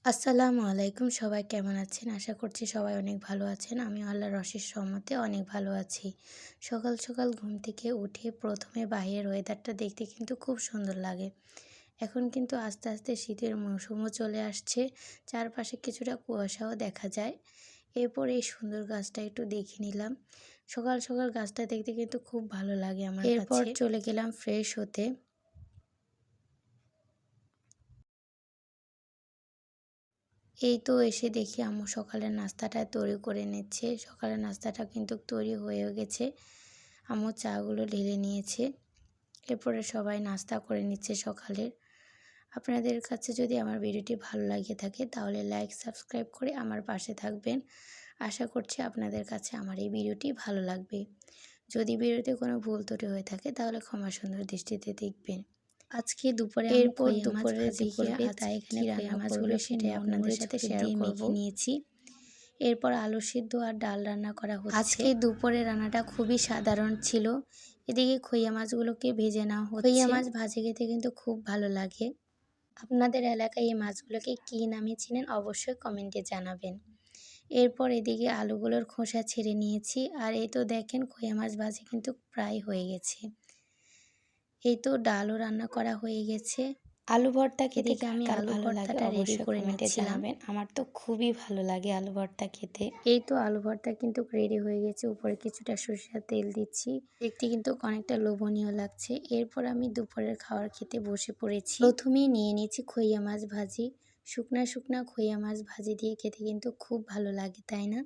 আসসালামু আলাইকুম। সবাই কেমন আছেন? আশা করছি সবাই অনেক ভালো আছেন। আমিও আল্লাহর অশেষ রহমতে অনেক ভালো আছি। সকাল সকাল ঘুম থেকে উঠে প্রথমে বাইরের ওয়েদারটা দেখতে কিন্তু খুব সুন্দর লাগে। এখন কিন্তু আস্তে আস্তে শীতের মৌসুমও চলে আসছে। চারপাশে কিছুটা কুয়াশাও দেখা যায়। এরপর এই সুন্দর গাছটা একটু দেখে নিলাম। সকাল সকাল গাছটা দেখতে কিন্তু খুব ভালো লাগে আমার কাছে। এরপর চলে গেলাম ফ্রেশ হতে। এই তো এসে দেখি আম্মু সকালের নাস্তাটা তৈরি করে নিচ্ছে। সকালের নাস্তাটা কিন্তু তৈরি হয়ে গেছে। আম্মু চাগুলো ঢেলে নিয়েছে। এরপরে সবাই নাস্তা করে নিচ্ছে সকালের। আপনাদের কাছে যদি আমার ভিডিওটি ভালো লাগে থাকে তাহলে লাইক সাবস্ক্রাইব করে আমার পাশে থাকবেন। আশা করছি আপনাদের কাছে আমার এই ভিডিওটি ভালো লাগবে। যদি ভিডিওতে কোনো ভুল ত্রুটি হয়ে থাকে তাহলে ক্ষমা সুন্দর দৃষ্টিতে দেখবেন। আজকে দুপুরে এরপর দুপুরের দিকে তাই এখানে রান্না মাছগুলো সেটাই আপনাদের সাথে শেয়ার মেখে নিয়েছি। এরপর আলু সিদ্ধ আর ডাল রান্না করা হচ্ছে। আজকে দুপুরের রান্নাটা খুবই সাধারণ ছিল। এদিকে খইয়া মাছগুলোকে ভেজে নেওয়া হচ্ছে। খইয়া মাছ ভাজি খেতে কিন্তু খুব ভালো লাগে। আপনাদের এলাকায় এই মাছগুলোকে কী নামে চিনেন অবশ্যই কমেন্টে জানাবেন। এরপর এদিকে আলুগুলোর খোসা ছেড়ে নিয়েছি। আর এই তো দেখেন খইয়া মাছ ভাজি কিন্তু প্রায় হয়ে গেছে। এই তো ডালও রান্না করা হয়ে গেছে। আলু ভর্তা খেতে আমি আলু ভর্তাটা রেডি করে নিচ্ছিলাম। আমার তো খুবই ভালো লাগে আলু ভর্তা খেতে। এই তো আলু ভর্তা কিন্তু রেডি হয়ে গেছে। উপরে কিছুটা সরিষার তেল দিচ্ছি। দেখতে কিন্তু অনেকটা লোভনীয় লাগছে। এরপর আমি দুপুরের খাবার খেতে বসে পড়েছি। প্রথমেই নিয়ে নিয়েছি খইয়া মাছ ভাজি। শুকনা শুকনা খইয়া মাছ ভাজি দিয়ে খেতে কিন্তু খুব ভালো লাগে, তাই না?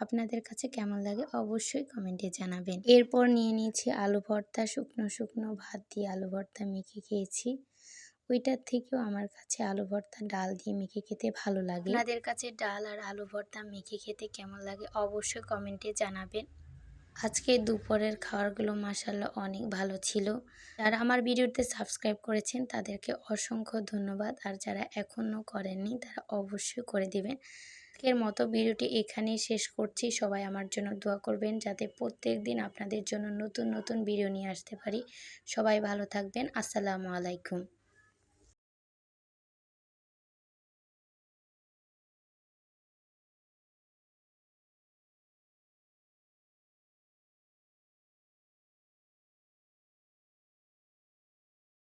আপনাদের কাছে কেমন লাগে অবশ্যই কমেন্টে জানাবেন। এরপর নিয়ে নিয়েছি আলু ভর্তা। শুকনো শুকনো ভাত দিয়ে আলু ভর্তা মেখে খেয়েছি। ওইটার থেকেও আমার কাছে আলু ভর্তা ডাল দিয়ে মেখে খেতে ভালো লাগে। আপনাদের কাছে ডাল আর আলু ভর্তা মেখে খেতে কেমন লাগে অবশ্যই কমেন্টে জানাবেন। আজকে দুপুরের খাবারগুলো মাশাআল্লাহ অনেক ভালো ছিল। যারা আমার ভিডিওতে সাবস্ক্রাইব করেছেন তাদেরকে অসংখ্য ধন্যবাদ। আর যারা এখনও করেননি তারা অবশ্যই করে দিবেন। আজকের মতো ভিডিওটি এখানেই শেষ করছি। সবাই আমার জন্য দোয়া করবেন যাতে প্রত্যেক দিন আপনাদের জন্য নতুন নতুন ভিডিও নিয়ে আসতে পারি। সবাই ভালো থাকবেন। আসসালামু আলাইকুম।